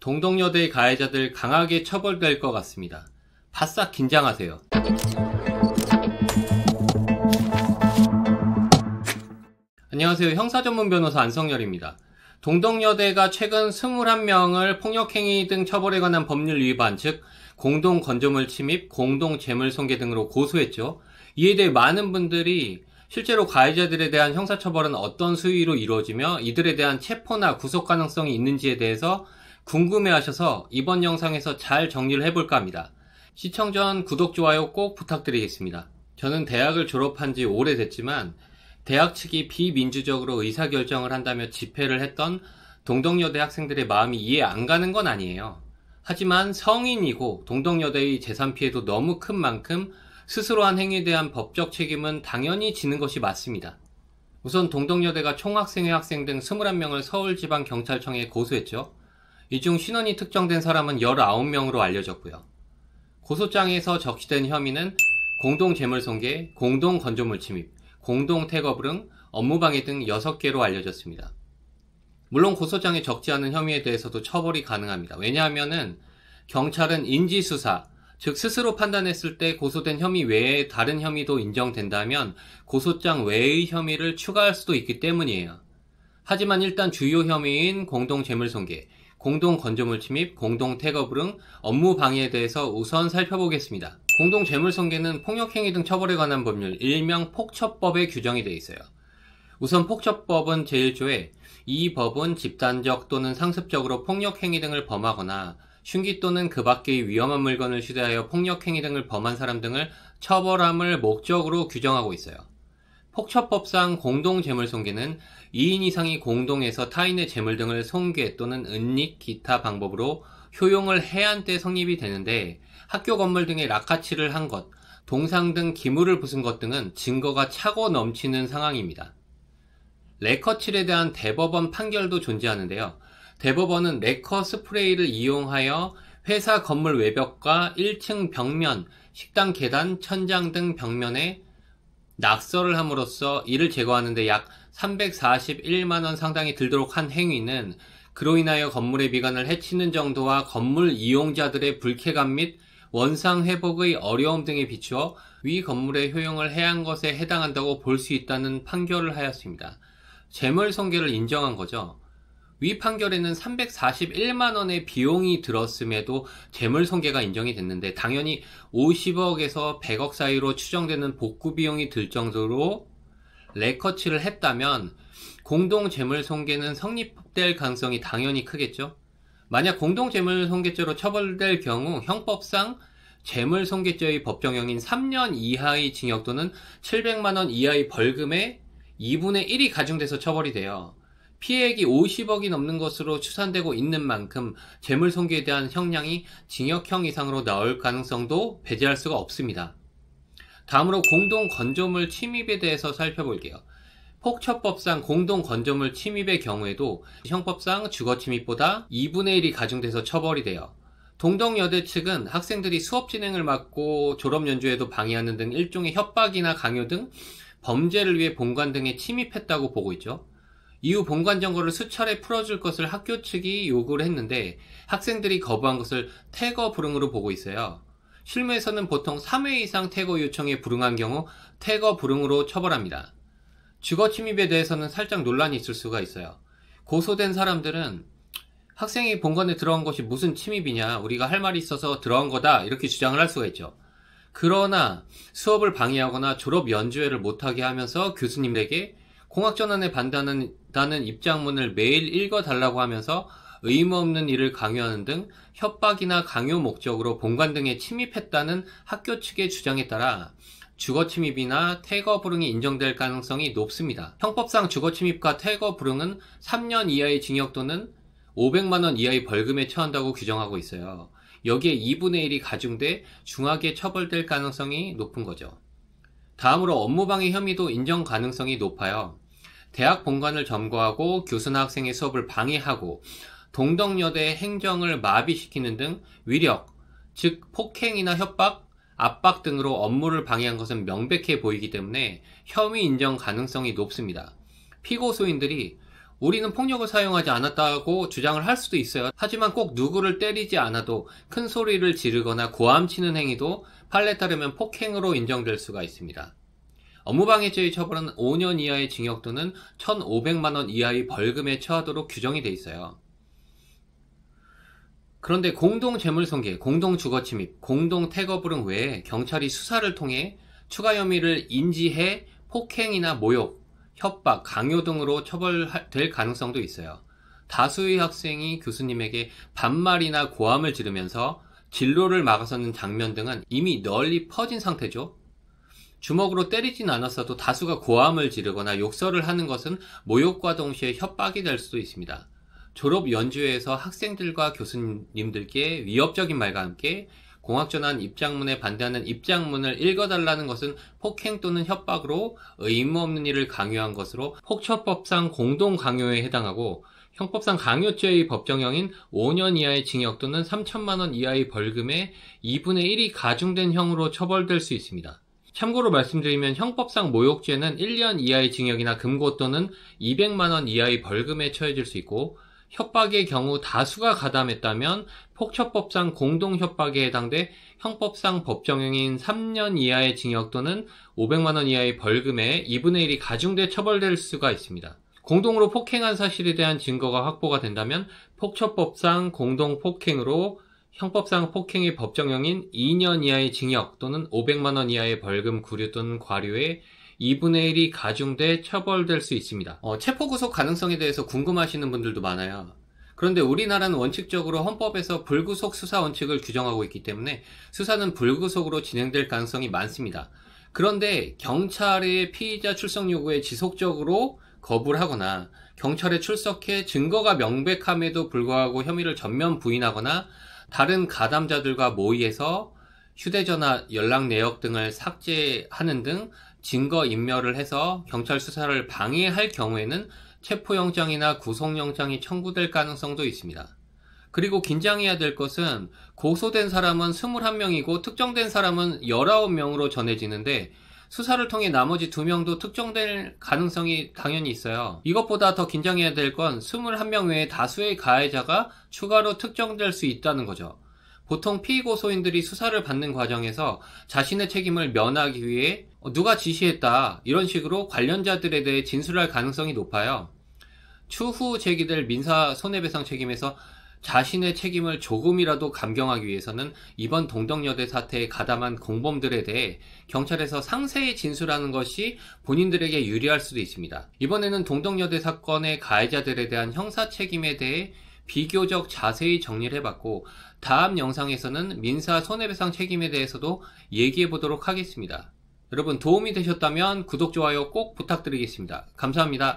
동덕여대의 가해자들 강하게 처벌될 것 같습니다. 바싹 긴장하세요. 안녕하세요. 형사전문 변호사 안성열입니다. 동덕여대가 최근 21명을 폭력행위 등 처벌에 관한 법률 위반, 즉 공동건조물 침입, 공동재물손괴 등으로 고소했죠. 이에 대해 많은 분들이 실제로 가해자들에 대한 형사처벌은 어떤 수위로 이루어지며 이들에 대한 체포나 구속 가능성이 있는지에 대해서 궁금해하셔서 이번 영상에서 잘 정리를 해볼까 합니다. 시청 전 구독, 좋아요 꼭 부탁드리겠습니다. 저는 대학을 졸업한 지 오래됐지만 대학 측이 비민주적으로 의사결정을 한다며 집회를 했던 동덕여대 학생들의 마음이 이해 안 가는 건 아니에요. 하지만 성인이고 동덕여대의 재산 피해도 너무 큰 만큼 스스로 한 행위에 대한 법적 책임은 당연히 지는 것이 맞습니다. 우선 동덕여대가 총학생회 학생 등 21명을 서울지방경찰청에 고소했죠. 이 중 신원이 특정된 사람은 19명으로 알려졌고요. 고소장에서 적시된 혐의는 공동재물손괴, 공동건조물 침입, 공동태거 불응, 업무방해 등 6개로 알려졌습니다. 물론 고소장에 적지 않은 혐의에 대해서도 처벌이 가능합니다. 왜냐하면 경찰은 인지수사, 즉 스스로 판단했을 때 고소된 혐의 외에 다른 혐의도 인정된다면 고소장 외의 혐의를 추가할 수도 있기 때문이에요. 하지만 일단 주요 혐의인 공동재물손괴, 공동건조물 침입, 공동태거 불응, 업무방해에 대해서 우선 살펴보겠습니다. 공동재물손괴는 폭력행위 등 처벌에 관한 법률, 일명 폭처법에 규정이 되어 있어요. 우선 폭처법은 제1조에 이 법은 집단적 또는 상습적으로 폭력행위 등을 범하거나 흉기 또는 그 밖의 위험한 물건을 휴대하여 폭력행위 등을 범한 사람 등을 처벌함을 목적으로 규정하고 있어요. 폭처법상 공동재물손괴는 2인 이상이 공동해서 타인의 재물 등을 손괴 또는 은닉, 기타 방법으로 효용을 해한 때 성립이 되는데 학교 건물 등에 락카치를 한 것, 동상 등 기물을 부순 것 등은 증거가 차고 넘치는 상황입니다. 레커칠에 대한 대법원 판결도 존재하는데요. 대법원은 레커 스프레이를 이용하여 회사 건물 외벽과 1층 벽면, 식당 계단, 천장 등 벽면에 낙서를 함으로써 이를 제거하는 데 약 341만원 상당이 들도록 한 행위는 그로 인하여 건물의 미관을 해치는 정도와 건물 이용자들의 불쾌감 및 원상 회복의 어려움 등에 비추어 위 건물의 효용을 해한 것에 해당한다고 볼 수 있다는 판결을 하였습니다. 재물손괴를 인정한 거죠. 위 판결에는 341만원의 비용이 들었음에도 재물손괴가 인정이 됐는데 당연히 50억에서 100억 사이로 추정되는 복구 비용이 들 정도로 레커치를 했다면 공동재물손괴는 성립될 가능성이 당연히 크겠죠. 만약 공동재물손괴죄로 처벌될 경우 형법상 재물손괴죄의 법정형인 3년 이하의 징역 또는 700만원 이하의 벌금에 2분의 1이 가중돼서 처벌이 돼요. 피해액이 50억이 넘는 것으로 추산되고 있는 만큼 재물손괴에 대한 형량이 징역형 이상으로 나올 가능성도 배제할 수가 없습니다. 다음으로 공동건조물 침입에 대해서 살펴볼게요. 폭처법상 공동건조물 침입의 경우에도 형법상 주거침입보다 2분의 1이 가중돼서 처벌이 돼요. 동덕여대 측은 학생들이 수업 진행을 막고 졸업연주에도 방해하는 등 일종의 협박이나 강요 등 범죄를 위해 본관 등에 침입했다고 보고 있죠. 이후 본관 점거를 수차례 풀어줄 것을 학교 측이 요구를 했는데 학생들이 거부한 것을 태거 불응으로 보고 있어요. 실무에서는 보통 3회 이상 태거 요청에 불응한 경우 태거 불응으로 처벌합니다. 주거 침입에 대해서는 살짝 논란이 있을 수가 있어요. 고소된 사람들은 학생이 본관에 들어간 것이 무슨 침입이냐, 우리가 할 말이 있어서 들어간 거다, 이렇게 주장을 할 수가 있죠. 그러나 수업을 방해하거나 졸업 연주회를 못하게 하면서 교수님에게 공학전환에 반대한다는 입장문을 매일 읽어달라고 하면서 의무 없는 일을 강요하는 등 협박이나 강요 목적으로 본관 등에 침입했다는 학교 측의 주장에 따라 주거침입이나 태거불응이 인정될 가능성이 높습니다. 형법상 주거침입과 태거불응은 3년 이하의 징역 또는 500만원 이하의 벌금에 처한다고 규정하고 있어요. 여기에 2분의 1이 가중돼 중하게 처벌될 가능성이 높은 거죠. 다음으로 업무방해 혐의도 인정 가능성이 높아요. 대학 본관을 점거하고 교수나 학생의 수업을 방해하고 동덕여대의 행정을 마비시키는 등 위력, 즉 폭행이나 협박, 압박 등으로 업무를 방해한 것은 명백해 보이기 때문에 혐의 인정 가능성이 높습니다. 피고소인들이 우리는 폭력을 사용하지 않았다고 주장을 할 수도 있어요. 하지만 꼭 누구를 때리지 않아도 큰 소리를 지르거나 고함치는 행위도 판례에 따르면 폭행으로 인정될 수가 있습니다. 업무방해죄의 처벌은 5년 이하의 징역 또는 1,500만원 이하의 벌금에 처하도록 규정이 돼 있어요. 그런데 공동재물손괴, 공동주거침입, 공동태거불응 외에 경찰이 수사를 통해 추가 혐의를 인지해 폭행이나 모욕, 협박, 강요 등으로 처벌될 가능성도 있어요. 다수의 학생이 교수님에게 반말이나 고함을 지르면서 진로를 막아서는 장면 등은 이미 널리 퍼진 상태죠. 주먹으로 때리진 않았어도 다수가 고함을 지르거나 욕설을 하는 것은 모욕과 동시에 협박이 될 수도 있습니다. 졸업 연주회에서 학생들과 교수님들께 위협적인 말과 함께 공학전환 입장문에 반대하는 입장문을 읽어달라는 것은 폭행 또는 협박으로 의무 없는 일을 강요한 것으로 폭처법상 공동강요에 해당하고 형법상 강요죄의 법정형인 5년 이하의 징역 또는 3천만 원 이하의 벌금에 2분의 1이 가중된 형으로 처벌될 수 있습니다. 참고로 말씀드리면 형법상 모욕죄는 1년 이하의 징역이나 금고 또는 200만 원 이하의 벌금에 처해질 수 있고 협박의 경우 다수가 가담했다면 폭처법상 공동협박에 해당돼 형법상 법정형인 3년 이하의 징역 또는 500만 원 이하의 벌금에 2분의 1이 가중돼 처벌될 수가 있습니다. 공동으로 폭행한 사실에 대한 증거가 확보가 된다면 폭처법상 공동폭행으로 형법상 폭행의 법정형인 2년 이하의 징역 또는 500만 원 이하의 벌금 구류 또는 과료에 2분의 1이 가중돼 처벌될 수 있습니다. 체포구속 가능성에 대해서 궁금하시는 분들도 많아요. 그런데 우리나라는 원칙적으로 헌법에서 불구속 수사 원칙을 규정하고 있기 때문에 수사는 불구속으로 진행될 가능성이 많습니다. 그런데 경찰의 피의자 출석 요구에 지속적으로 거부를 하거나 경찰에 출석해 증거가 명백함에도 불구하고 혐의를 전면 부인하거나 다른 가담자들과 모의해서 휴대전화, 연락 내역 등을 삭제하는 등 증거 인멸을 해서 경찰 수사를 방해할 경우에는 체포영장이나 구속영장이 청구될 가능성도 있습니다. 그리고 긴장해야 될 것은 고소된 사람은 21명이고 특정된 사람은 19명으로 전해지는데 수사를 통해 나머지 2명도 특정될 가능성이 당연히 있어요. 이것보다 더 긴장해야 될 건 21명 외에 다수의 가해자가 추가로 특정될 수 있다는 거죠. 보통 피고소인들이 수사를 받는 과정에서 자신의 책임을 면하기 위해 누가 지시했다 이런 식으로 관련자들에 대해 진술할 가능성이 높아요. 추후 제기될 민사 손해배상 책임에서 자신의 책임을 조금이라도 감경하기 위해서는 이번 동덕여대 사태에 가담한 공범들에 대해 경찰에서 상세히 진술하는 것이 본인들에게 유리할 수도 있습니다. 이번에는 동덕여대 사건의 가해자들에 대한 형사 책임에 대해 비교적 자세히 정리를 해봤고 다음 영상에서는 민사 손해배상 책임에 대해서도 얘기해 보도록 하겠습니다. 여러분 도움이 되셨다면 구독, 좋아요 꼭 부탁드리겠습니다. 감사합니다.